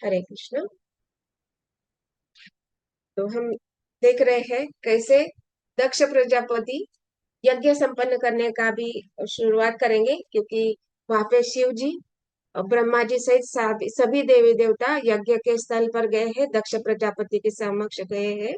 हरे कृष्ण। तो हम देख रहे हैं कैसे दक्ष प्रजापति यज्ञ संपन्न करने का भी शुरुआत करेंगे, क्योंकि वहां पे शिव जी और ब्रह्मा जी सहित सभी देवी देवता यज्ञ के स्थल पर गए हैं, दक्ष प्रजापति के समक्ष गए हैं।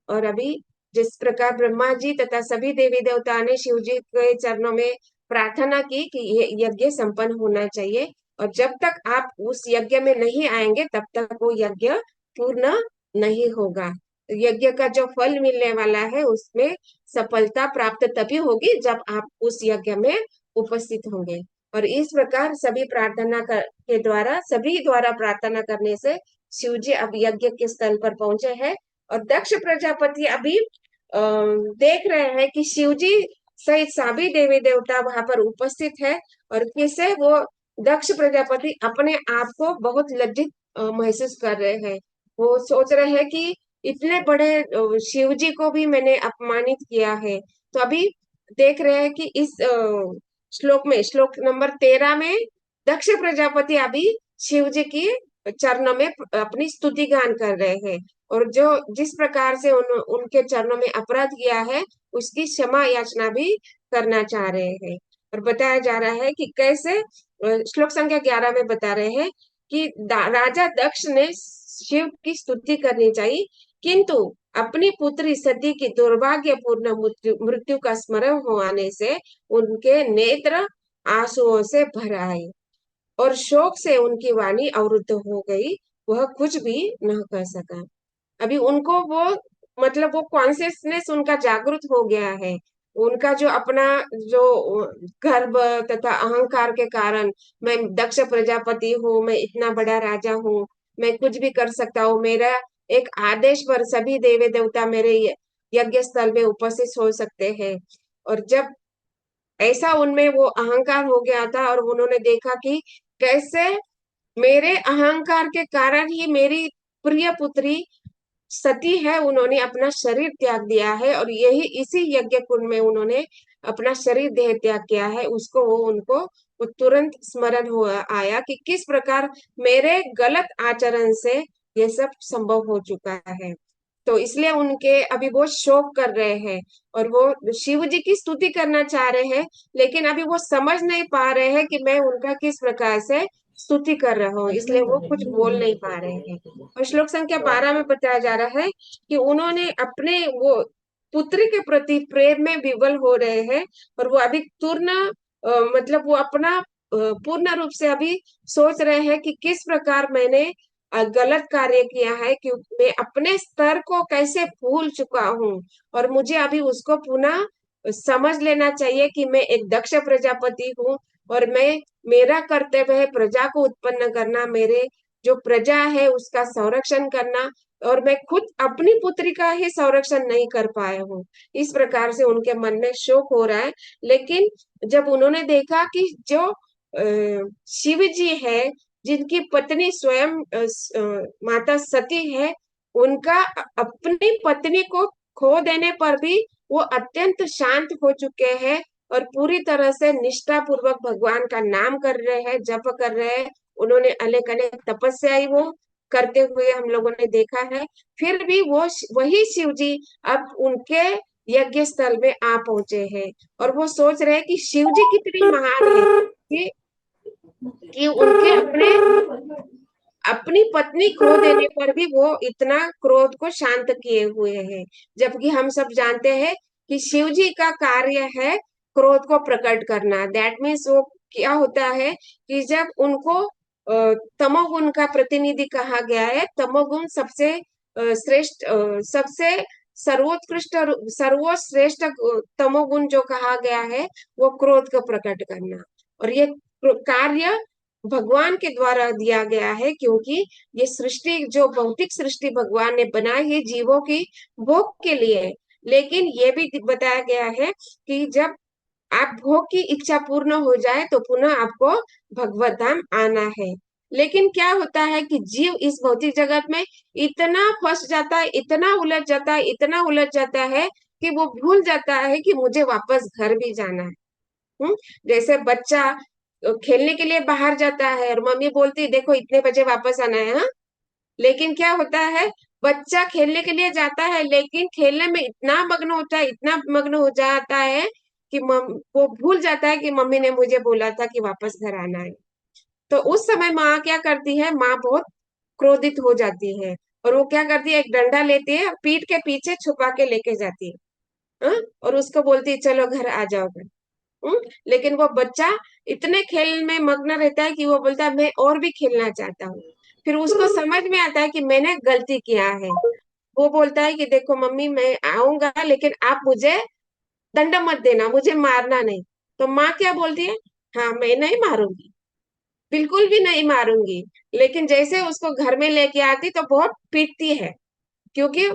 और अभी जिस प्रकार ब्रह्मा जी तथा सभी देवी देवता ने शिव जी के चरणों में प्रार्थना की कि ये यज्ञ संपन्न होना चाहिए, और जब तक आप उस यज्ञ में नहीं आएंगे तब तक वो यज्ञ पूर्ण नहीं होगा। यज्ञ का जो फल मिलने वाला है उसमें सफलता प्राप्त तभी होगी जब आप उस यज्ञ में उपस्थित होंगे। और इस प्रकार के द्वारा सभी द्वारा प्रार्थना करने से शिव जी अब यज्ञ के स्थल पर पहुंचे हैं। और दक्ष प्रजापति अभी देख रहे हैं कि शिव जी सहित सभी देवी देवता वहां पर उपस्थित है, और किसे वो दक्ष प्रजापति अपने आप को बहुत लज्जित महसूस कर रहे हैं। वो सोच रहे हैं कि इतने बड़े शिव जी को भी मैंने अपमानित किया है। तो अभी देख रहे हैं कि इस श्लोक नंबर 13 में दक्ष प्रजापति अभी शिव जी की चरणों में अपनी स्तुति गान कर रहे हैं, और जो जिस प्रकार से उनके चरणों में अपराध किया है उसकी क्षमा याचना भी करना चाह रहे हैं। और बताया जा रहा है कि कैसे श्लोक संख्या 11 में बता रहे हैं कि राजा दक्ष ने शिव की स्तुति करनी चाहिए, किंतु अपनी पुत्री सती की दुर्भाग्यपूर्ण मृत्यु का स्मरण हो आने से उनके नेत्र आंसुओं से भर आए और शोक से उनकी वाणी अवरुद्ध हो गई, वह कुछ भी न कर सका। अभी उनको वो मतलब वो कॉन्शियसनेस उनका जागृत हो गया है। उनका जो अपना जो गर्व तथा अहंकार के कारण, मैं दक्ष प्रजापति हूँ, मैं इतना बड़ा राजा हूँ, मैं कुछ भी कर सकता हूँ, मेरा एक आदेश पर सभी देवी देवता मेरे यज्ञ स्थल में उपस्थित हो सकते हैं। और जब ऐसा उनमें वो अहंकार हो गया था और उन्होंने देखा कि कैसे मेरे अहंकार के कारण ही मेरी प्रिय पुत्री सती है, उन्होंने अपना शरीर त्याग दिया है, और यही इसी यज्ञ कुंड में उन्होंने अपना शरीर देह त्याग किया है, उसको वो उनको वो तुरंत स्मरण हो आया कि किस प्रकार मेरे गलत आचरण से ये सब संभव हो चुका है। तो इसलिए उनके अभी वो शोक कर रहे हैं, और वो शिव जी की स्तुति करना चाह रहे हैं, लेकिन अभी वो समझ नहीं पा रहे हैं कि मैं उनका किस प्रकार से स्तुति कर रहा हूँ, इसलिए वो कुछ बोल नहीं पा रहे हैं। और श्लोक संख्या 12 में बताया जा रहा है कि उन्होंने अपने वो पुत्री के प्रति प्रेम में विवल हो रहे हैं, और वो अभी मतलब वो अपना पूर्ण रूप से अभी सोच रहे हैं कि किस प्रकार मैंने गलत कार्य किया है, कि मैं अपने स्तर को कैसे भूल चुका हूँ, और मुझे अभी उसको पुनः समझ लेना चाहिए कि मैं एक दक्ष प्रजापति हूँ, और मेरा कर्तव्य है प्रजा को उत्पन्न करना, मेरे जो प्रजा है उसका संरक्षण करना, और मैं खुद अपनी पुत्री का ही संरक्षण नहीं कर पाया हूँ। इस प्रकार से उनके मन में शोक हो रहा है। लेकिन जब उन्होंने देखा कि जो शिव जी है, जिनकी पत्नी स्वयं माता सती है, उनका अपनी पत्नी को खो देने पर भी वो अत्यंत शांत हो चुके हैं, और पूरी तरह से निष्ठा पूर्वक भगवान का नाम कर रहे हैं, जप कर रहे हैं। उन्होंने अनेक अनेक तपस्या वो करते हुए हम लोगों ने देखा है। फिर भी वो वही शिव जी अब उनके यज्ञ स्थल में आ पहुंचे हैं, और वो सोच रहे हैं कि शिव जी कितनी महान है कि उनके अपनी पत्नी खो देने पर भी वो इतना क्रोध को शांत किए हुए हैं। जबकि हम सब जानते हैं कि शिव जी का कार्य है क्रोध को प्रकट करना। दैट मीन्स वो क्या होता है कि जब उनको तमोगुण का प्रतिनिधि कहा गया है, तमोगुण सबसे श्रेष्ठ सबसे सर्वोत्कृष्ट सर्वश्रेष्ठ तमोगुण जो कहा गया है वो क्रोध को प्रकट करना। और ये कार्य भगवान के द्वारा दिया गया है, क्योंकि ये सृष्टि जो भौतिक सृष्टि भगवान ने बनाई है जीवों की भोग के लिए। लेकिन ये भी बताया गया है कि जब आप भोग की इच्छा पूर्ण हो जाए तो पुनः आपको भगवत धाम आना है। लेकिन क्या होता है कि जीव इस भौतिक जगत में इतना फंस जाता है, इतना उलझ जाता है, इतना उलझ जाता है कि वो भूल जाता है कि मुझे वापस घर भी जाना है। जैसे बच्चा खेलने के लिए बाहर जाता है और मम्मी बोलती है देखो इतने बजे वापस आना है, हाँ, लेकिन क्या होता है, बच्चा खेलने के लिए जाता है लेकिन खेलने में इतना मग्न होता है, इतना मग्न हो जाता है कि वो भूल जाता है कि मम्मी ने मुझे बोला था कि वापस घर आना है। तो उस समय माँ क्या करती है, माँ बहुत क्रोधित हो जाती है, और वो क्या करती है, एक डंडा लेती है, पीठ के पीछे छुपा के लेके जाती है। हाँ? और उसको बोलती है चलो घर आ जाओ घर। लेकिन वो बच्चा इतने खेल में मग्न रहता है कि वो बोलता है मैं और भी खेलना चाहता हूँ। फिर उसको समझ में आता है कि मैंने गलती किया है। वो बोलता है कि देखो मम्मी, मैं आऊंगा लेकिन आप मुझे दंड मत देना, मुझे मारना नहीं। तो माँ क्या बोलती है, हाँ मैं नहीं मारूंगी, बिल्कुल भी नहीं मारूंगी। लेकिन जैसे उसको घर में लेके आती तो बहुत पीटती है, क्योंकि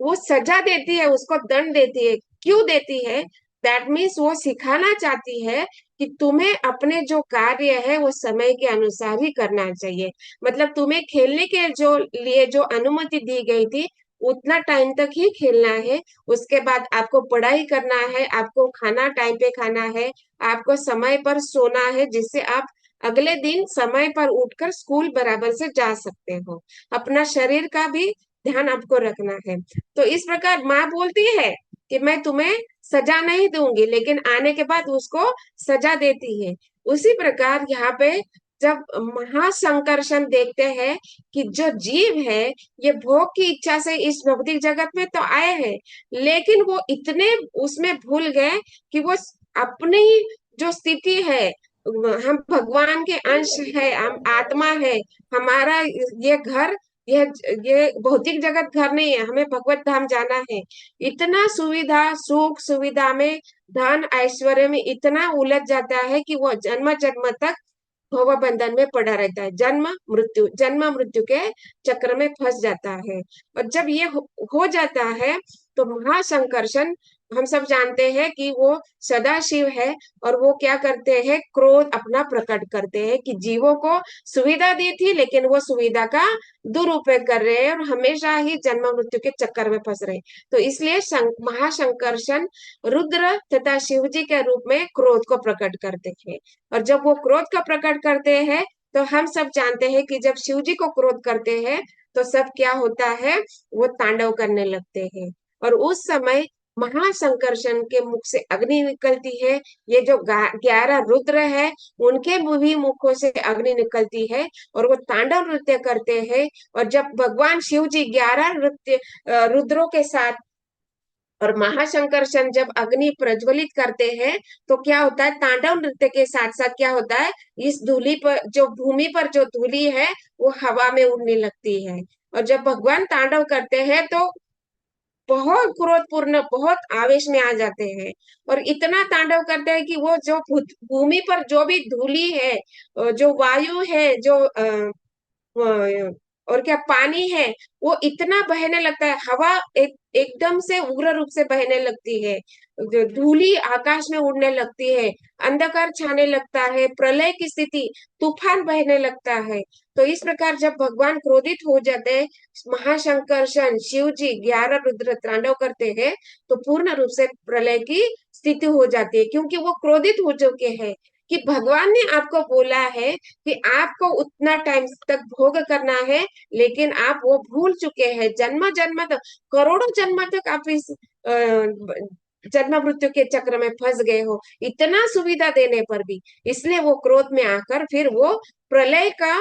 वो सजा देती है, उसको दंड देती है। क्यों देती है? दैट मीन्स वो सिखाना चाहती है कि तुम्हें अपने जो कार्य है वो समय के अनुसार ही करना चाहिए। मतलब तुम्हें खेलने के जो लिए जो अनुमति दी गई थी, उतना टाइम तक ही खेलना है। उसके बाद आपको पढ़ाई करना है, आपको खाना टाइम पे खाना है, आपको समय पर सोना है, जिससे आप अगले दिन समय पर उठकर स्कूल बराबर से जा सकते हो। अपना शरीर का भी ध्यान आपको रखना है। तो इस प्रकार माँ बोलती है कि मैं तुम्हें सजा नहीं दूंगी, लेकिन आने के बाद उसको सजा देती है। उसी प्रकार यहाँ पे जब महासंकर्षण देखते हैं कि जो जीव है ये भोग की इच्छा से इस भौतिक जगत में तो आए हैं, लेकिन वो इतने उसमें भूल गए कि वो अपनी जो स्थिति है, हम भगवान के अंश है, हम आत्मा है, हमारा ये घर, ये ये भौतिक जगत घर नहीं है, हमें भगवत धाम जाना है। इतना सुविधा सुख सुविधा में, धन ऐश्वर्य में इतना उलझ जाता है कि वो जन्म जन्म तक भव बंधन में पड़ा रहता है, जन्म मृत्यु के चक्र में फंस जाता है। और जब ये हो जाता है तो महासंकर्षण, हम सब जानते हैं कि वो सदा शिव है, और वो क्या करते हैं, क्रोध अपना प्रकट करते हैं कि जीवों को सुविधा दी थी लेकिन वो सुविधा का दुरुपयोग कर रहे हैं और हमेशा ही जन्म मृत्यु के चक्कर में फंस रहे हैं। तो इसलिए महासंकर्षण रुद्र तथा शिव जी के रूप में क्रोध को प्रकट करते हैं। और जब वो क्रोध का प्रकट करते हैं तो हम सब जानते हैं कि जब शिव जी को क्रोध करते हैं तो सब क्या होता है, वो तांडव करने लगते हैं। और उस समय महासंकर्षण के मुख से अग्नि निकलती है। ये जो 11 रुद्र है, उनके भी मुखों से अग्नि निकलती है, और वो तांडव नृत्य करते हैं। और जब भगवान शिव जी 11 रुद्रों के साथ और महाशंकरशन जब अग्नि प्रज्वलित करते हैं, तो क्या होता है, तांडव नृत्य के साथ साथ क्या होता है, इस धूली पर जो भूमि पर जो धूली है वो हवा में उड़ने लगती है। और जब भगवान तांडव करते हैं तो बहुत क्रोधपूर्ण, बहुत आवेश में आ जाते हैं, और इतना तांडव करते हैं कि वो जो भूमि पर जो भी धूली है, जो वायु है, जो और क्या पानी है, वो इतना बहने लगता है, हवा एकदम से उग्र रूप से बहने लगती है, जो धूली आकाश में उड़ने लगती है, अंधकार छाने लगता है, प्रलय की स्थिति, तूफान बहने लगता है। तो इस प्रकार जब भगवान क्रोधित हो जाते हैं, महाशंकर्षण शिव जी 11 रुद्र तांडव करते हैं, तो पूर्ण रूप से प्रलय की स्थिति हो जाती है, क्योंकि वो क्रोधित हो चुके हैं कि भगवान ने आपको बोला है कि आपको उतना टाइम तक भोग करना है, लेकिन आप वो भूल चुके हैं। जन्म जन्म तक, करोड़ों जन्म तक आप इस जन्म मृत्यु के चक्र में फंस गए हो, इतना सुविधा देने पर भी। इसलिए वो क्रोध में आकर फिर वो प्रलय का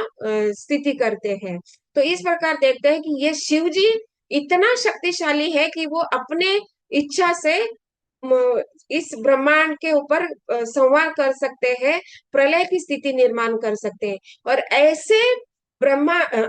स्थिति करते हैं। तो इस प्रकार देखते हैं कि ये शिव जी इतना शक्तिशाली है कि वो अपने इच्छा से इस ब्रह्मांड के ऊपर संवार कर सकते हैं, प्रलय की स्थिति निर्माण कर सकते हैं। और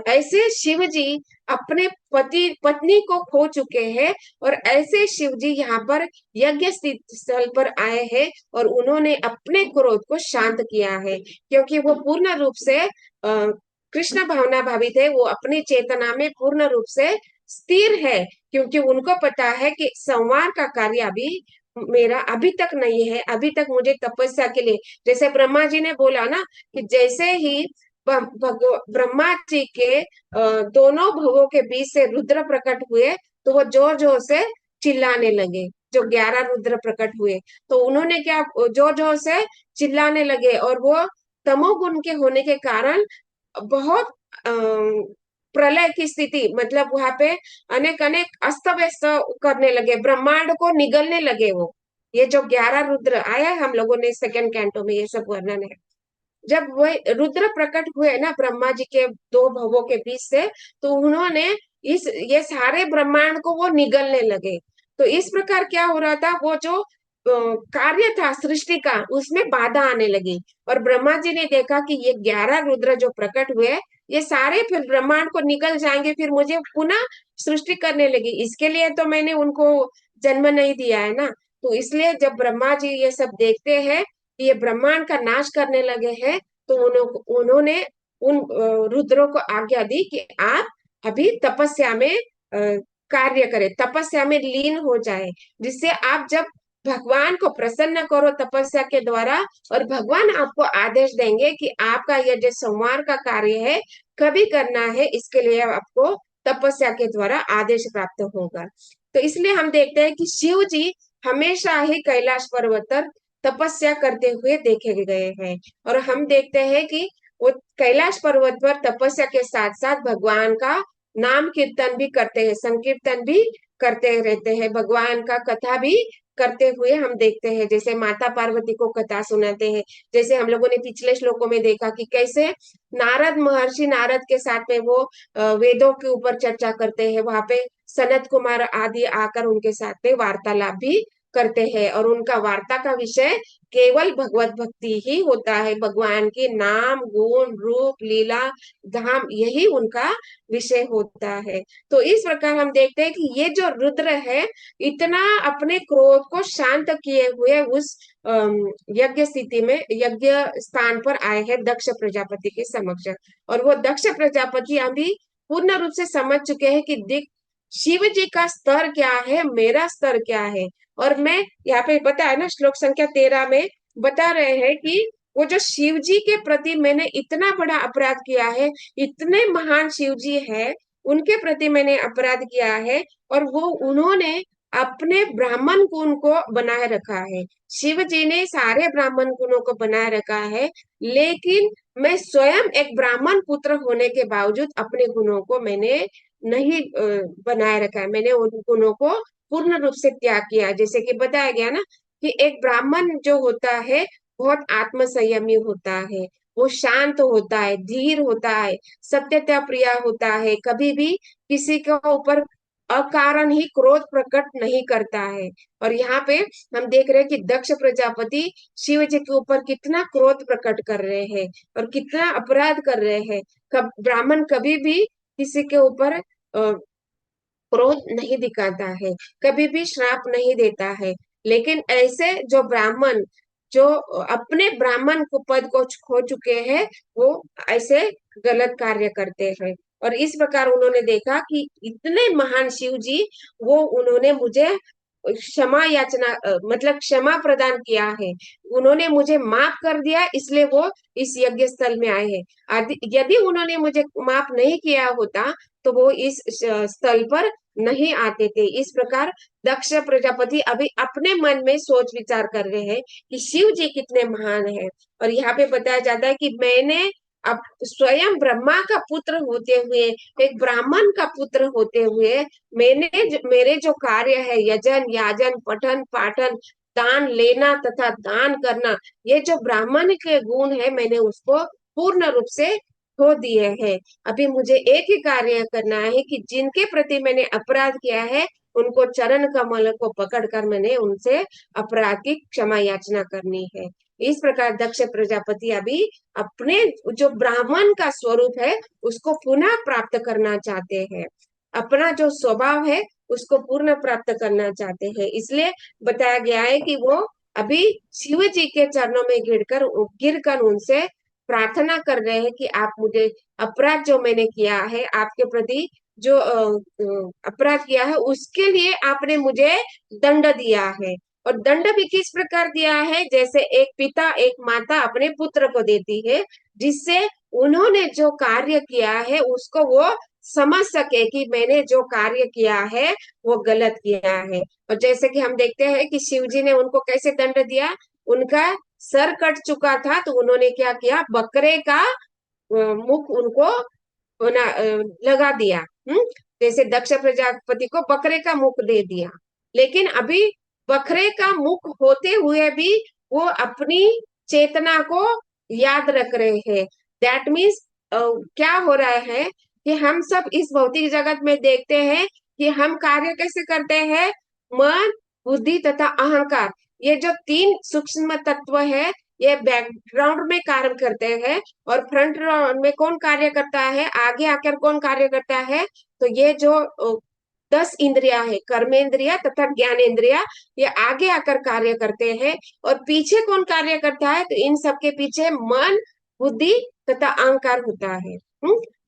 ऐसे शिव जी अपने पति पत्नी को खो चुके हैं, और ऐसे शिव जी यहाँ पर यज्ञ स्थल पर आए हैं, और उन्होंने अपने क्रोध को शांत किया है, क्योंकि वो पूर्ण रूप से कृष्ण भावना भावित है, वो अपनी चेतना में पूर्ण रूप से स्थिर है, क्योंकि उनको पता है कि संवार का कार्य अभी मेरा अभी तक नहीं है, अभी तक मुझे तपस्या के लिए, जैसे ब्रह्मा जी ने बोला ना कि जैसे ही ब्रह्मा जी के दोनों भवों के बीच से रुद्र प्रकट हुए, तो वो जोर जोर से चिल्लाने लगे। जो 11 रुद्र प्रकट हुए, तो उन्होंने क्या, जोर जोर से चिल्लाने लगे, और वो तमोगुण के होने के कारण बहुत प्रलय की स्थिति, मतलब वहां पे अनेक अनेक अस्त व्यस्त करने लगे, ब्रह्मांड को निगलने लगे वो। ये जो 11 रुद्र आया है हम लोगों ने सेकंड कैंटो में, ये सब वर्णन है। जब वह रुद्र प्रकट हुए ना ब्रह्मा जी के दो भवों के बीच से, तो उन्होंने इस ये सारे ब्रह्मांड को वो निगलने लगे। तो इस प्रकार क्या हो रहा था, वो जो कार्य था सृष्टि का, उसमें बाधा आने लगी। और ब्रह्मा जी ने देखा कि ये 11 रुद्र जो प्रकट हुए, ये सारे फिर ब्रह्मांड को निकल जाएंगे, फिर मुझे पुनः सृष्टि करने लगी। इसके लिए तो मैंने उनको जन्म नहीं दिया है ना। तो इसलिए जब ब्रह्मा जी ये सब देखते हैं कि ये ब्रह्मांड का नाश करने लगे हैं, तो उन्होंने उन रुद्रों को आज्ञा दी कि आप अभी तपस्या में कार्य करें, तपस्या में लीन हो जाए, जिससे आप जब भगवान को प्रसन्न करो तपस्या के द्वारा, और भगवान आपको आदेश देंगे कि आपका यह जो संवार का कार्य है कभी करना है, इसके लिए आपको तपस्या के द्वारा आदेश प्राप्त होगा। तो इसलिए हम देखते हैं कि शिव जी हमेशा ही कैलाश पर्वत पर तपस्या करते हुए देखे गए हैं। और हम देखते हैं कि वो कैलाश पर्वत पर तपस्या के साथ साथ भगवान का नाम कीर्तन भी करते हैं, संकीर्तन भी करते रहते हैं, भगवान का कथा भी करते हुए हम देखते हैं। जैसे माता पार्वती को कथा सुनाते हैं, जैसे हम लोगों ने पिछले श्लोकों में देखा कि कैसे नारद महर्षि नारद के साथ में वो वेदों के ऊपर चर्चा करते हैं, वहां पे सनत कुमार आदि आकर उनके साथ में वार्तालाप भी करते हैं, और उनका वार्ता का विषय केवल भगवत भक्ति ही होता है, भगवान के नाम गुण रूप लीला धाम, यही उनका विषय होता है। तो इस प्रकार हम देखते हैं कि ये जो रुद्र है, इतना अपने क्रोध को शांत किए हुए उस यज्ञ स्थिति में, यज्ञ स्थान पर आए हैं दक्ष प्रजापति के समक्ष। और वो दक्ष प्रजापति अभी पूर्ण रूप से समझ चुके हैं कि दिख शिव जी का स्तर क्या है, मेरा स्तर क्या है। और मैं यहाँ पे बताया ना श्लोक संख्या 13 में बता रहे हैं कि वो जो शिव जी के प्रति मैंने इतना बड़ा अपराध किया है, इतने महान शिव जी है, उनके प्रति मैंने अपराध किया है, और वो उन्होंने अपने ब्राह्मण गुण को बनाए रखा है। शिव जी ने सारे ब्राह्मण गुणों को बनाए रखा है, लेकिन मैं स्वयं एक ब्राह्मण पुत्र होने के बावजूद अपने गुणों को मैंने नहीं बनाए रखा है, मैंने उन गुणों को पूर्ण रूप से त्याग किया। जैसे कि बताया गया ना कि एक ब्राह्मण जो होता है बहुत आत्म संयमी होता है, वो शांत होता है, धीर होता है, सत्यता प्रिय होता है, कभी भी किसी के ऊपर अकारण ही क्रोध प्रकट नहीं करता है। और यहाँ पे हम देख रहे हैं कि दक्ष प्रजापति शिव जी के ऊपर कितना क्रोध प्रकट कर रहे हैं और कितना अपराध कर रहे हैं। ब्राह्मण कभी भी किसी के ऊपर क्रोध नहीं दिखाता है, कभी भी श्राप नहीं देता है। लेकिन ऐसे जो ब्राह्मण जो अपने ब्राह्मण को पद को खो चुके हैं, वो ऐसे गलत कार्य करते हैं। और इस प्रकार उन्होंने देखा कि इतने महान शिव जी, वो उन्होंने मुझे क्षमा याचना मतलब क्षमा प्रदान किया है, उन्होंने मुझे माफ कर दिया, इसलिए वो इस यज्ञ स्थल में आए हैं। यदि उन्होंने मुझे माफ नहीं किया होता, तो वो इस स्थल पर नहीं आते थे। इस प्रकार दक्ष प्रजापति अभी अपने मन में सोच विचार कर रहे हैं कि शिव जी कितने महान हैं। और यहाँ पे बताया जाता है कि मैंने अब स्वयं ब्रह्मा का पुत्र होते हुए, एक ब्राह्मण का पुत्र होते हुए, मेरे जो कार्य है यजन याजन पठन पाठन दान लेना तथा दान करना, ये जो ब्राह्मण के गुण है मैंने उसको पूर्ण रूप से खो दिए हैं। अभी मुझे एक ही कार्य करना है कि जिनके प्रति मैंने अपराध किया है, उनको चरण कमल को पकड़कर मैंने उनसे अपराध की क्षमा याचना करनी है। इस प्रकार दक्ष प्रजापति अभी अपने जो ब्राह्मण का स्वरूप है उसको पुनः प्राप्त करना चाहते हैं, अपना जो स्वभाव है उसको पूर्ण प्राप्त करना चाहते हैं। इसलिए बताया गया है कि वो अभी शिव जी के चरणों में गिरकर उनसे प्रार्थना कर रहे हैं कि आप मुझे अपराध जो मैंने किया है आपके प्रति, जो अपराध किया है उसके लिए आपने मुझे दंड दिया है। और दंड भी किस प्रकार दिया है, जैसे एक पिता एक माता अपने पुत्र को देती है, जिससे उन्होंने जो कार्य किया है उसको वो समझ सके कि मैंने जो कार्य किया है वो गलत किया है। और जैसे कि हम देखते हैं कि शिव जी ने उनको कैसे दंड दिया, उनका सर कट चुका था, तो उन्होंने क्या किया, बकरे का मुख उनको होना लगा दिया। जैसे दक्ष प्रजापति को बकरे का मुख दे दिया, लेकिन अभी बकरे का मुख होते हुए भी वो अपनी चेतना को याद रख रहे हैं। दैट मीन्स क्या हो रहा है कि हम सब इस भौतिक जगत में देखते हैं कि हम कार्य कैसे करते हैं। मन, बुद्धि तथा अहंकार, ये जो तीन सूक्ष्म तत्व है, ये बैकग्राउंड में कार्य करते हैं, और फ्रंट में कौन कार्य करता है, आगे आकर कौन कार्य करता है। तो ये जो 10 इंद्रिया है, कर्मेंद्रिया तथा ज्ञानेंद्रिया, ये आगे आकर कार्य करते हैं। और पीछे कौन कार्य करता है, तो इन सबके पीछे मन, बुद्धि तथा अहंकार होता है।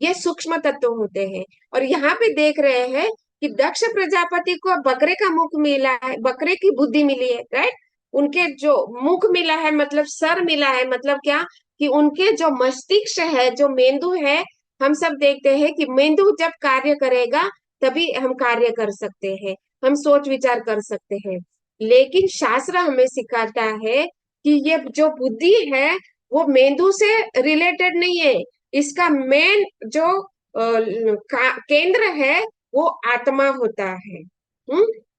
ये सूक्ष्म तत्व होते हैं। और यहाँ पे देख रहे हैं कि दक्ष प्रजापति को बकरे का मुख मिला है, बकरे की बुद्धि मिली है, राइट। उनके जो मुख मिला है मतलब सर मिला है, मतलब क्या, कि उनके जो मस्तिष्क है, जो मेंदु है, हम सब देखते हैं कि मेंदु जब कार्य करेगा तभी हम कार्य कर सकते हैं, हम सोच विचार कर सकते हैं। लेकिन शास्त्र हमें सिखाता है कि ये जो बुद्धि है वो मेंदु से रिलेटेड नहीं है। इसका मेन जो केंद्र है वो आत्मा होता है।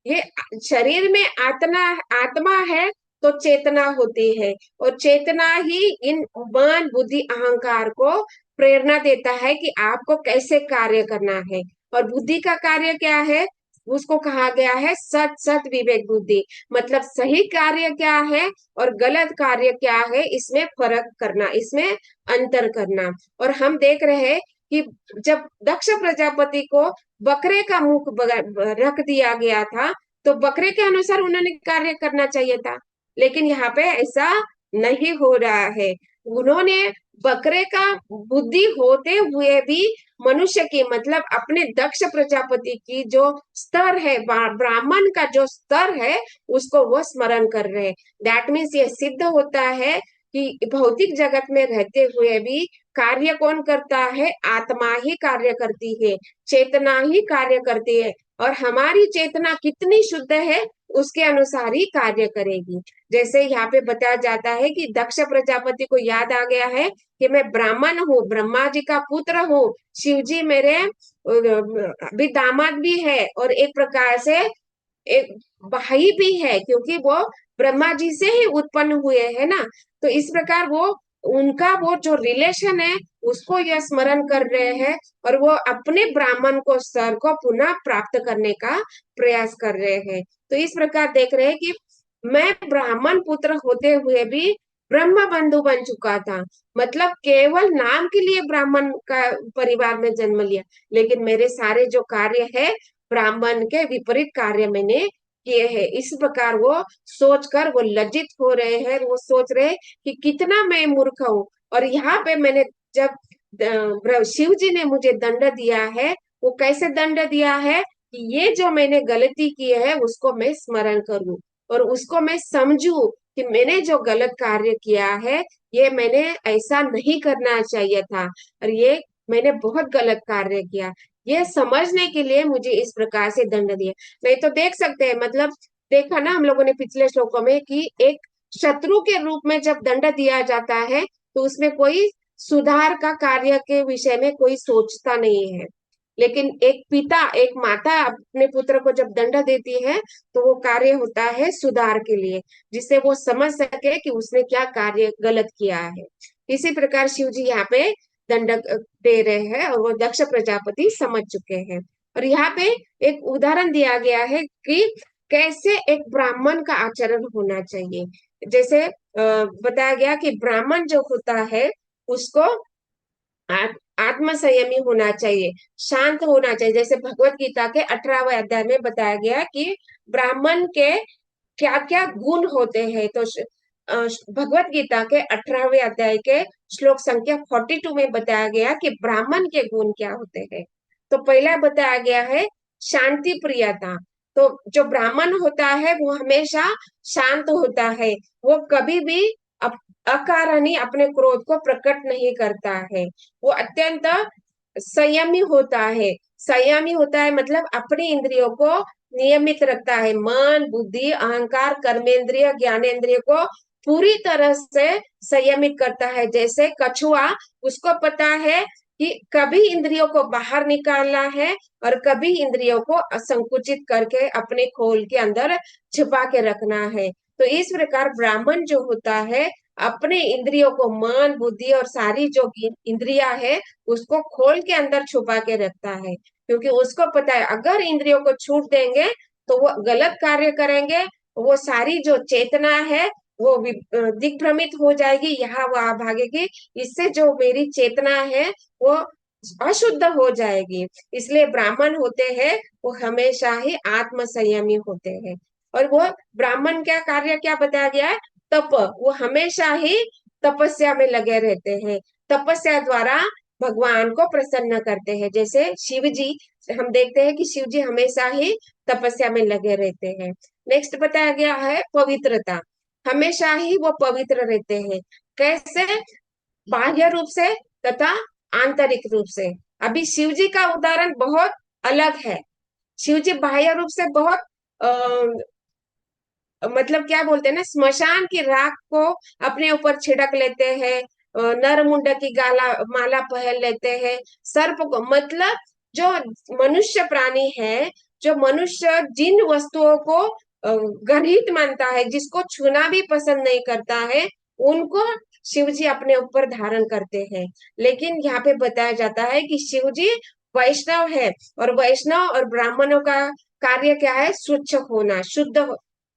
ये शरीर में आत्मा, आत्मा है तो चेतना होती है, और चेतना ही इन मन, बुद्धि, अहंकार को प्रेरणा देता है कि आपको कैसे कार्य करना है। और बुद्धि का कार्य क्या है, उसको कहा गया है सत सत विवेक बुद्धि, मतलब सही कार्य क्या है और गलत कार्य क्या है, इसमें फर्क करना, इसमें अंतर करना। और हम देख रहे हैं कि जब दक्ष प्रजापति को बकरे का मुख रख दिया गया था, तो बकरे के अनुसार उन्होंने कार्य करना चाहिए था, लेकिन यहाँ पे ऐसा नहीं हो रहा है। उन्होंने बकरे का बुद्धि होते हुए भी मनुष्य की, मतलब अपने दक्ष प्रजापति की जो स्तर है, ब्राह्मण का जो स्तर है, उसको वो स्मरण कर रहे हैं। दैट मीन्स ये सिद्ध होता है कि भौतिक जगत में रहते हुए भी कार्य कौन करता है, आत्मा ही कार्य करती है, चेतना ही कार्य करती है। और हमारी चेतना कितनी शुद्ध है उसके अनुसार ही कार्य करेगी। जैसे यहाँ पे बताया जाता है कि दक्ष प्रजापति को याद आ गया है कि मैं ब्राह्मण हूँ, ब्रह्मा जी का पुत्र हूँ, शिव जी मेरे अभी दामाद भी है, और एक प्रकार से एक भाई भी है, क्योंकि वो ब्रह्मा जी से ही उत्पन्न हुए है ना। तो इस प्रकार वो उनका वो जो रिलेशन है उसको यह स्मरण कर रहे हैं, और वो अपने ब्राह्मण को स्तर को पुनः प्राप्त करने का प्रयास कर रहे हैं। तो इस प्रकार देख रहे हैं कि मैं ब्राह्मण पुत्र होते हुए भी ब्रह्म बंधु बन चुका था, मतलब केवल नाम के लिए ब्राह्मण का परिवार में जन्म लिया, लेकिन मेरे सारे जो कार्य है ब्राह्मण के विपरीत कार्य मैंने किए हैं। इस प्रकार वो सोचकर वो लज्जित हो रहे हैं, वो सोच रहे हैं कि कितना मैं मूर्ख हूँ। और यहाँ पे मैंने जब शिव जी ने मुझे दंड दिया है, वो कैसे दंड दिया है कि ये जो मैंने गलती की है उसको मैं स्मरण करूं, और उसको मैं समझू कि मैंने जो गलत कार्य किया है ये मैंने ऐसा नहीं करना चाहिए था, और ये मैंने बहुत गलत कार्य किया। ये समझने के लिए मुझे इस प्रकार से दंड दिया। नहीं तो देख सकते हैं, मतलब देखा ना हम लोगों ने पिछले श्लोकों में कि एक शत्रु के रूप में जब दंड दिया जाता है तो उसमें कोई सुधार का कार्य के विषय में कोई सोचता नहीं है। लेकिन एक पिता, एक माता अपने पुत्र को जब दंड देती है तो वो कार्य होता है सुधार के लिए, जिससे वो समझ सके कि उसने क्या कार्य गलत किया है। इसी प्रकार शिव जी यहाँ पे दंड दे रहे हैं, और वो दक्ष प्रजापति समझ चुके हैं। और यहाँ पे एक उदाहरण दिया गया है कि कैसे एक ब्राह्मण का आचरण होना चाहिए। जैसे बताया गया कि ब्राह्मण जो होता है उसको आत्म संयमी होना चाहिए, शांत होना चाहिए। जैसे भगवत गीता के 18वें अध्याय में बताया गया कि ब्राह्मण के क्या क्या गुण होते हैं। तो भगवत गीता के 18वें अध्याय के श्लोक संख्या 42 में बताया गया कि ब्राह्मण के गुण क्या होते हैं। तो पहला बताया गया है शांति प्रियता। तो जो ब्राह्मण होता है वो हमेशा शांत होता है, वो कभी भी अकारण ही अपने क्रोध को प्रकट नहीं करता है। वो अत्यंत संयमी होता है। संयमी होता है मतलब अपनी इंद्रियों को नियमित रखता है, मन, बुद्धि, अहंकार, कर्मेंद्रिय, ज्ञानेंद्रिय को पूरी तरह से संयमित करता है। जैसे कछुआ, उसको पता है कि कभी इंद्रियों को बाहर निकालना है और कभी इंद्रियों को संकुचित करके अपने खोल के अंदर छिपा के रखना है। तो इस प्रकार ब्राह्मण जो होता है अपने इंद्रियों को, मन बुद्धि और सारी जो इंद्रियां है उसको खोल के अंदर छुपा के रखता है, क्योंकि उसको पता है अगर इंद्रियों को छूट देंगे तो वो गलत कार्य करेंगे, वो सारी जो चेतना है वो दिग्भ्रमित हो जाएगी, यहाँ वहां भागेगी, इससे जो मेरी चेतना है वो अशुद्ध हो जाएगी। इसलिए ब्राह्मण होते हैं वो हमेशा ही आत्म संयमी होते हैं। और वो ब्राह्मण का कार्य क्या बताया गया है? तप। वो हमेशा ही तपस्या में लगे रहते हैं, तपस्या द्वारा भगवान को प्रसन्न करते हैं। जैसे शिव जी, हम देखते हैं कि शिव जी हमेशा ही तपस्या में लगे रहते हैं। नेक्स्ट बताया गया है पवित्रता। हमेशा ही वो पवित्र रहते हैं। कैसे? बाह्य रूप से तथा आंतरिक रूप से। अभी शिव जी का उदाहरण बहुत अलग है। शिव जी बाह्य रूप से बहुत मतलब क्या बोलते हैं ना, स्मशान की राख को अपने ऊपर छिड़क लेते हैं, नर मुंड की गाला माला पहन लेते हैं, सर्प को, मतलब जो मनुष्य प्राणी है, जो मनुष्य जिन वस्तुओं को गर्हित मानता है, जिसको छूना भी पसंद नहीं करता है, उनको शिव जी अपने ऊपर धारण करते हैं। लेकिन यहाँ पे बताया जाता है कि शिव जी वैष्णव है, और वैष्णव और ब्राह्मणों का कार्य क्या है? स्वच्छ होना, शुद्ध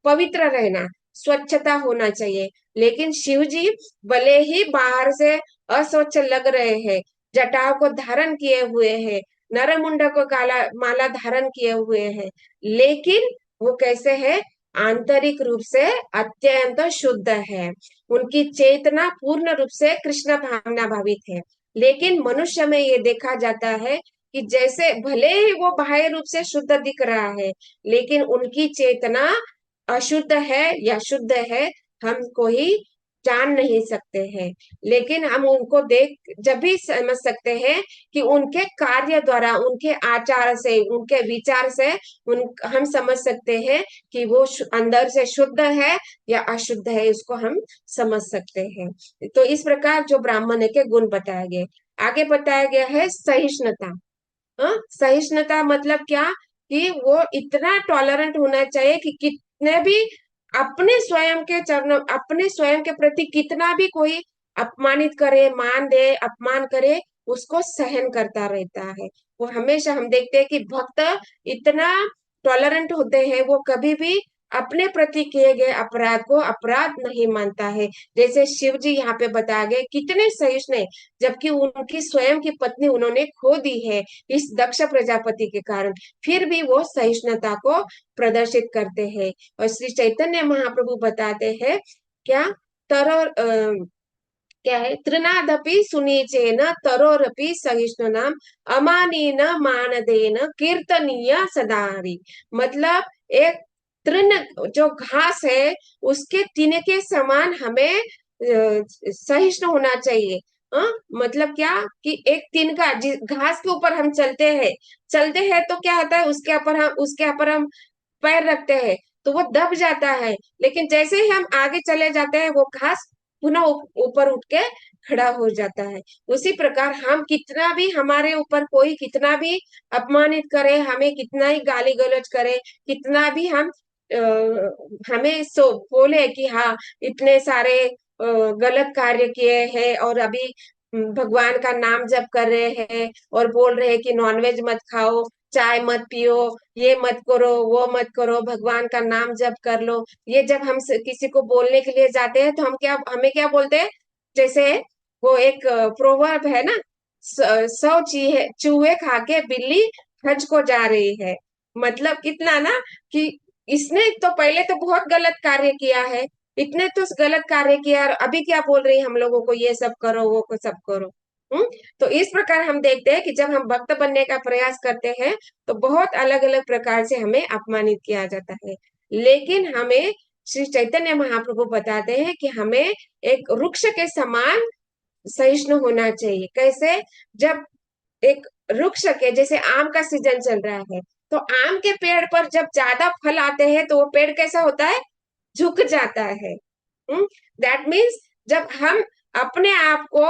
पवित्र रहना, स्वच्छता होना चाहिए। लेकिन शिव जी भले ही बाहर से अस्वच्छ लग रहे हैं, जटाओं को धारण किए हुए हैं, नरमुंड को काला माला धारण किए हुए हैं, लेकिन वो कैसे है? आंतरिक रूप से अत्यंत शुद्ध है। उनकी चेतना पूर्ण रूप से कृष्ण भावना भावित है। लेकिन मनुष्य में ये देखा जाता है कि जैसे भले ही वो बाह्य रूप से शुद्ध दिख रहा है, लेकिन उनकी चेतना अशुद्ध है या शुद्ध है, हमको ही जान नहीं सकते हैं। लेकिन हम उनको देख जब भी समझ सकते हैं कि उनके कार्य द्वारा, उनके आचार से, उनके विचार से उन हम समझ सकते हैं कि वो अंदर से शुद्ध है या अशुद्ध है, इसको हम समझ सकते हैं। तो इस प्रकार जो ब्राह्मण के गुण बताए गए। आगे बताया गया है सहिष्णुता। सहिष्णुता मतलब क्या? कि वो इतना टॉलरेंट होना चाहिए कि कितने भी अपने स्वयं के चरणों, अपने स्वयं के प्रति कितना भी कोई अपमानित करे, मान दे, अपमान करे, उसको सहन करता रहता है। वो हमेशा, हम देखते हैं कि भक्त इतना टॉलरेंट होते हैं, वो कभी भी अपने प्रति किए गए अपराध को अपराध नहीं मानता है। जैसे शिव जी यहाँ पे बताए गए कितने सहिष्णु, जबकि उनकी स्वयं की पत्नी उन्होंने खो दी है इस दक्ष प्रजापति के कारण, फिर भी वो सहिष्णुता को प्रदर्शित करते हैं। और श्री चैतन्य महाप्रभु बताते हैं क्या? तरो क्या है? तृणादपि सुनीचेन तरोरपि सहिष्णुनाम अमानेन मानदेन कीर्तनीय सदाहरि। मतलब एक तृण जो घास है उसके तिने के समान हमें सहिष्णु होना चाहिए। मतलब क्या? कि एक तिन का घास के ऊपर हम चलते हैं तो क्या होता है? उसके ऊपर हम पैर रखते हैं तो वो दब जाता है, लेकिन जैसे ही हम आगे चले जाते हैं वो घास पुनः ऊपर उठ के खड़ा हो जाता है। उसी प्रकार हम कितना भी, हमारे ऊपर कोई कितना भी अपमानित करे, हमें कितना ही गाली गलौज करे, कितना भी हमें बोले कि हाँ इतने सारे गलत कार्य किए हैं और अभी भगवान का नाम जप कर रहे हैं और बोल रहे हैं कि नॉनवेज मत खाओ, चाय मत पियो, ये मत करो, वो मत करो, भगवान का नाम जप कर लो। ये जब हम किसी को बोलने के लिए जाते हैं तो हमें क्या बोलते हैं? जैसे वो एक प्रोवर्ब है ना, 100 चूहे खा के बिल्ली हज को जा रही है। मतलब कितना ना, कि इसने तो पहले तो बहुत गलत कार्य किया है, इतने तो गलत कार्य किया और अभी क्या बोल रही है हम लोगों को ये सब करो, वो को सब करो। हम्म। तो इस प्रकार हम देखते हैं कि जब हम भक्त बनने का प्रयास करते हैं तो बहुत अलग अलग प्रकार से हमें अपमानित किया जाता है। लेकिन हमें श्री चैतन्य महाप्रभु बताते हैं कि हमें एक वृक्ष के समान सहिष्णु होना चाहिए। कैसे? जब एक वृक्ष के, जैसे आम का सीजन चल रहा है, तो आम के पेड़ पर जब ज्यादा फल आते हैं तो वो पेड़ कैसा होता है? झुक जाता है। दैट मीन्स जब हम अपने आप को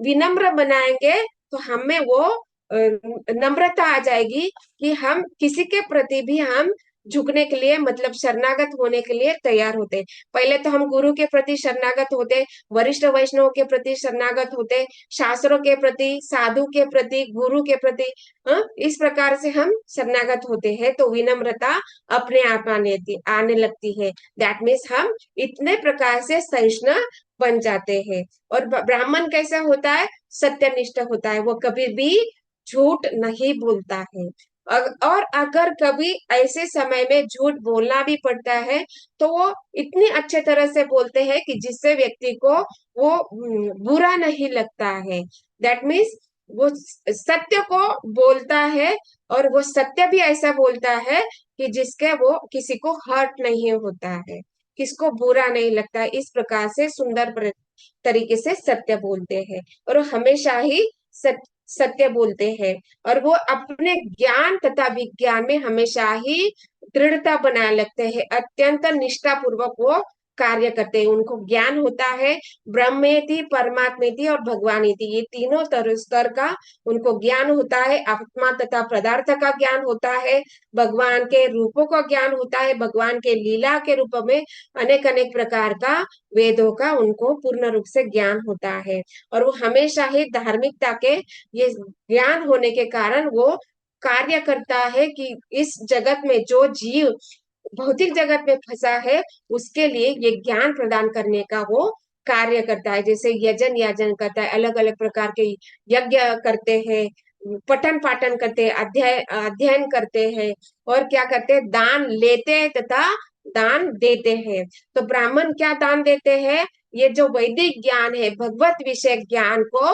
विनम्र बनाएंगे तो हमें वो नम्रता आ जाएगी कि हम किसी के प्रति भी हम झुकने के लिए, मतलब शरणागत होने के लिए तैयार होते। पहले तो हम गुरु के प्रति शरणागत होते, वरिष्ठ वैष्णव के प्रति शरणागत होते, शास्त्रों के प्रति, साधु के प्रति, गुरु के प्रति। इस प्रकार से हम शरणागत होते हैं तो विनम्रता अपने आप आने लगती है। दैट मीन्स हम इतने प्रकार से सहिष्णु बन जाते हैं। और ब्राह्मण कैसा होता है? सत्यनिष्ठ होता है, वो कभी भी झूठ नहीं बोलता है। और अगर कभी ऐसे समय में झूठ बोलना भी पड़ता है तो वो इतनी अच्छे तरह से बोलते हैं कि जिससे व्यक्ति को वो बुरा नहीं लगता है। दैट मीन्स वो सत्य को बोलता है, और वो सत्य भी ऐसा बोलता है कि जिसके वो किसी को हर्ट नहीं होता है, किसको बुरा नहीं लगता है। इस प्रकार से सुंदर तरीके से सत्य बोलते हैं, और हमेशा ही सत्य बोलते हैं। और वो अपने ज्ञान तथा विज्ञान में हमेशा ही दृढ़ता बनाए लगते हैं, अत्यंत निष्ठा पूर्वक वो कार्य करते हैं। उनको ज्ञान होता है ब्रह्मेति, परमात्मेति और भगवानेति, ये तीनों स्तर का उनको ज्ञान होता है। आत्मा तथा पदार्थ का ज्ञान होता है, भगवान के रूपों का ज्ञान होता है, भगवान के लीला के रूप में अनेक अनेक प्रकार का वेदों का उनको पूर्ण रूप से ज्ञान होता है। और वो हमेशा ही धार्मिकता के ये ज्ञान होने के कारण वो कार्य करता है कि इस जगत में जो जीव भौतिक जगत में फंसा है उसके लिए ये ज्ञान प्रदान करने का वो कार्य करता है। जैसे यजन याजन करता है, अलग अलग प्रकार के यज्ञ करते हैं, पठन पाठन करते हैं, अध्ययन करते हैं, और क्या करते हैं? दान लेते हैं तथा दान देते हैं। तो ब्राह्मण क्या दान देते हैं? ये जो वैदिक ज्ञान है, भगवत विषय ज्ञान को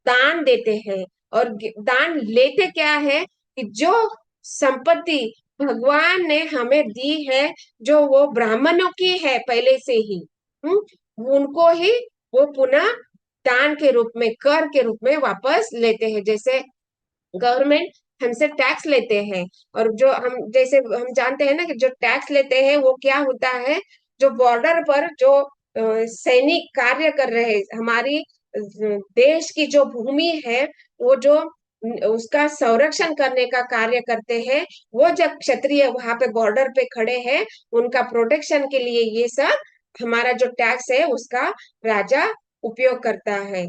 दान देते हैं। और दान लेते क्या है कि जो संपत्ति भगवान ने हमें दी है, जो वो ब्राह्मणों की है पहले से ही, उनको ही वो पुनः दान के रूप में, कर के रूप में वापस लेते हैं। जैसे गवर्नमेंट हमसे टैक्स लेते हैं, और जो हम जैसे हम जानते हैं ना कि जो टैक्स लेते हैं वो क्या होता है? जो बॉर्डर पर जो सैनिक कार्य कर रहे हैं, हमारी देश की जो भूमि है, वो जो उसका संरक्षण करने का कार्य करते हैं, वो जब क्षत्रिय वहां पे बॉर्डर पे खड़े हैं, उनका प्रोटेक्शन के लिए ये सब हमारा जो टैक्स है उसका राजा उपयोग करता है।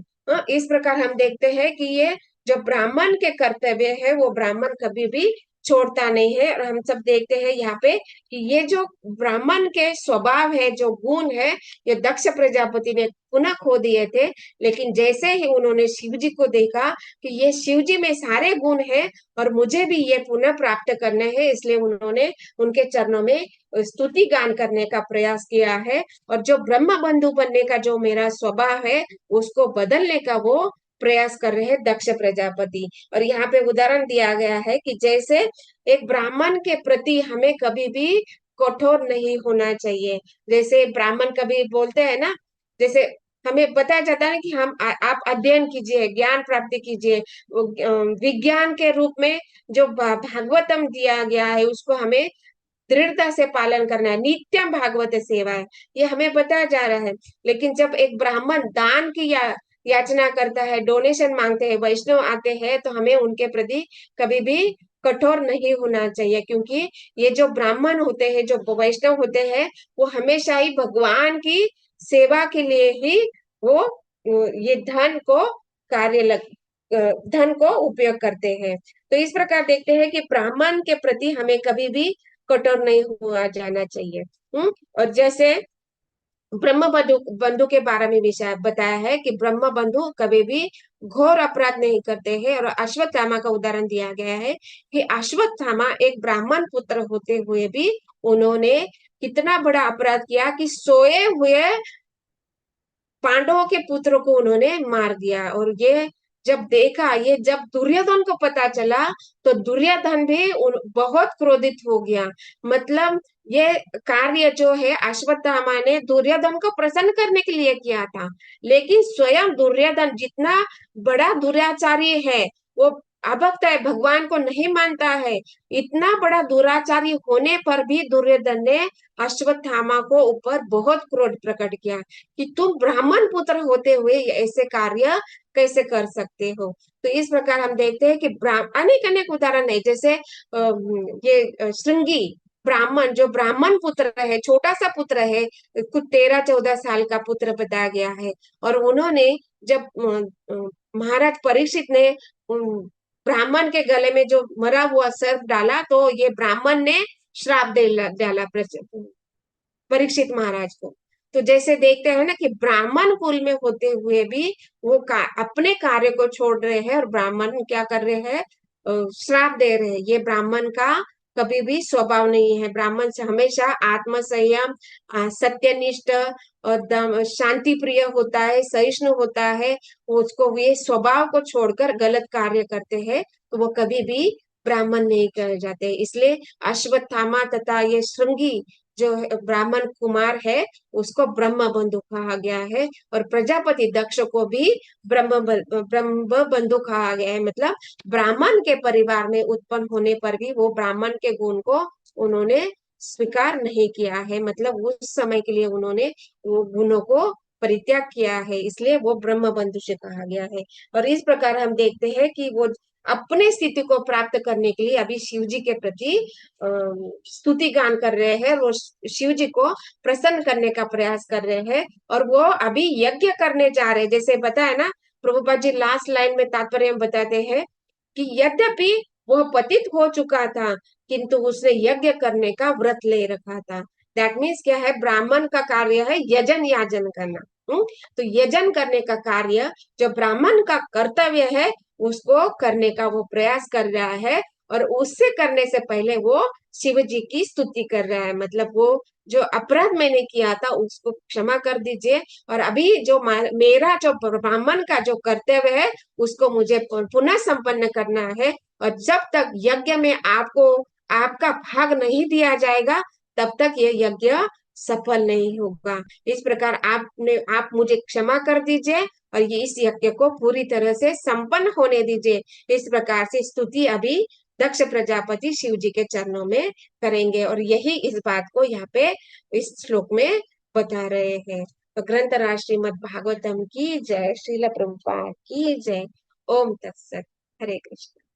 इस प्रकार हम देखते हैं कि ये जो ब्राह्मण के कर्तव्य है वो ब्राह्मण कभी भी छोड़ता नहीं है। और हम सब देखते हैं यहाँ पे कि ये जो ब्राह्मण के स्वभाव है, जो गुण है, ये दक्ष प्रजापति ने पुनः खो दिए थे। लेकिन जैसे ही उन्होंने शिव जी को देखा कि ये शिव जी में सारे गुण हैं और मुझे भी ये पुनः प्राप्त करने हैं, इसलिए उन्होंने उनके चरणों में स्तुति गान करने का प्रयास किया है। और जो ब्रह्म बंधु बनने का जो मेरा स्वभाव है उसको बदलने का वो प्रयास कर रहे हैं दक्ष प्रजापति। और यहाँ पे उदाहरण दिया गया है कि जैसे एक ब्राह्मण के प्रति हमें कभी भी कठोर नहीं होना चाहिए। जैसे ब्राह्मण कभी बोलते हैं ना, जैसे हमें बताया जाता है कि आप अध्ययन कीजिए, ज्ञान प्राप्ति कीजिए, विज्ञान के रूप में जो भागवतम दिया गया है उसको हमें दृढ़ता से पालन करना है, नित्यम भागवत सेवा है, ये हमें बताया जा रहा है। लेकिन जब एक ब्राह्मण दान की याचना करता है, डोनेशन मांगते हैं, वैष्णव आते हैं, तो हमें उनके प्रति कभी भी कठोर नहीं होना चाहिए, क्योंकि ये जो ब्राह्मण होते हैं, जो वैष्णव होते हैं, वो हमेशा ही भगवान की सेवा के लिए ही वो ये धन को उपयोग करते हैं। तो इस प्रकार देखते हैं कि ब्राह्मण के प्रति हमें कभी भी कठोर नहीं हुआ जाना चाहिए। और जैसे ब्रह्म बंधु बंधु के बारे में विषय बताया है कि ब्रह्म बंधु कभी भी घोर अपराध नहीं करते हैं। और अश्वत्थामा का उदाहरण दिया गया है कि अश्वत्थामा एक ब्राह्मण पुत्र होते हुए भी उन्होंने कितना बड़ा अपराध किया कि सोए हुए पांडवों के पुत्र को उन्होंने मार दिया। और ये जब देखा, ये जब दुर्योधन को पता चला तो दुर्योधन भी बहुत क्रोधित हो गया। मतलब ये कार्य जो है अश्वत्थामा ने दुर्योधन को प्रसन्न करने के लिए किया था, लेकिन स्वयं दुर्योधन जितना बड़ा दुराचारी है, वो अभक्त है, भगवान को नहीं मानता है। इतना बड़ा दुराचारी होने पर भी दुर्योधन ने अश्वत्थामा को ऊपर बहुत क्रोध प्रकट किया कि तुम ब्राह्मण पुत्र होते हुए ऐसे कार्य कैसे कर सकते हो। तो इस प्रकार हम देखते हैं कि अनेक अनेक उदाहरण है, जैसे ये श्रृंगी ब्राह्मण, जो ब्राह्मण पुत्र है, छोटा सा पुत्र है, कुछ 13-14 साल का पुत्र बताया गया है। और उन्होंने जब महाराज परीक्षित ने ब्राह्मण के गले में जो मरा हुआ सर्प डाला, तो ये ब्राह्मण ने श्राप दे डाला परीक्षित महाराज को। तो जैसे देखते हैं ना कि ब्राह्मण कुल में होते हुए भी वो अपने कार्य को छोड़ रहे हैं और ब्राह्मण क्या कर रहे हैं, श्राप दे रहे हैं। ये ब्राह्मण का कभी भी स्वभाव नहीं है। ब्राह्मण से हमेशा आत्म संयम, सत्यनिष्ठ और शांति प्रिय होता है, सहिष्णु होता है। उसको ये स्वभाव को छोड़कर गलत कार्य करते हैं तो वो कभी भी ब्राह्मण नहीं कहे जाते। इसलिए अश्वत्थामा तथा ये श्रृंगी जो ब्राह्मण कुमार है उसको ब्रह्म बंधु कहा गया है। और प्रजापति दक्ष को भी ब्रह्म बंधु कहा गया है। मतलब ब्राह्मण के परिवार में उत्पन्न होने पर भी वो ब्राह्मण के गुण को उन्होंने स्वीकार नहीं किया है। मतलब उस समय के लिए उन्होंने वो गुणों को परित्याग किया है, इसलिए वो ब्रह्म बंधु से कहा गया है। और इस प्रकार हम देखते हैं कि वो अपने स्थिति को प्राप्त करने के लिए अभी शिव जी के प्रति स्तुति गान कर रहे हैं। वो शिव जी को प्रसन्न करने का प्रयास कर रहे हैं और वो अभी यज्ञ करने जा रहे हैं। जैसे बताया ना, प्रभुपाद जी लास्ट लाइन में तात्पर्य बताते हैं कि यद्यपि वह पतित हो चुका था किंतु उसने यज्ञ करने का व्रत ले रखा था। दैट मीन्स क्या है, ब्राह्मण का कार्य है यजन याजन करना। तो यजन करने का कार्य जो ब्राह्मण का कर्तव्य है उसको करने का वो प्रयास कर रहा है। और उससे करने से पहले वो शिव जी की स्तुति कर रहा है। मतलब वो जो अपराध मैंने किया था उसको क्षमा कर दीजिए, और अभी जो मेरा जो ब्राह्मण का जो कर्तव्य है उसको मुझे पुनः संपन्न करना है। और जब तक यज्ञ में आपको आपका भाग नहीं दिया जाएगा तब तक ये यज्ञ सफल नहीं होगा। इस प्रकार आप मुझे क्षमा कर दीजिए और ये इस यज्ञ को पूरी तरह से संपन्न होने दीजिए। इस प्रकार से स्तुति अभी दक्ष प्रजापति शिव जी के चरणों में करेंगे। और यही इस बात को यहाँ पे इस श्लोक में बता रहे हैं। तो ग्रंथ राज श्रीमद् भागवतम की जय, श्रील प्रभुपाद की जय। ओम तत्सत। हरे कृष्ण।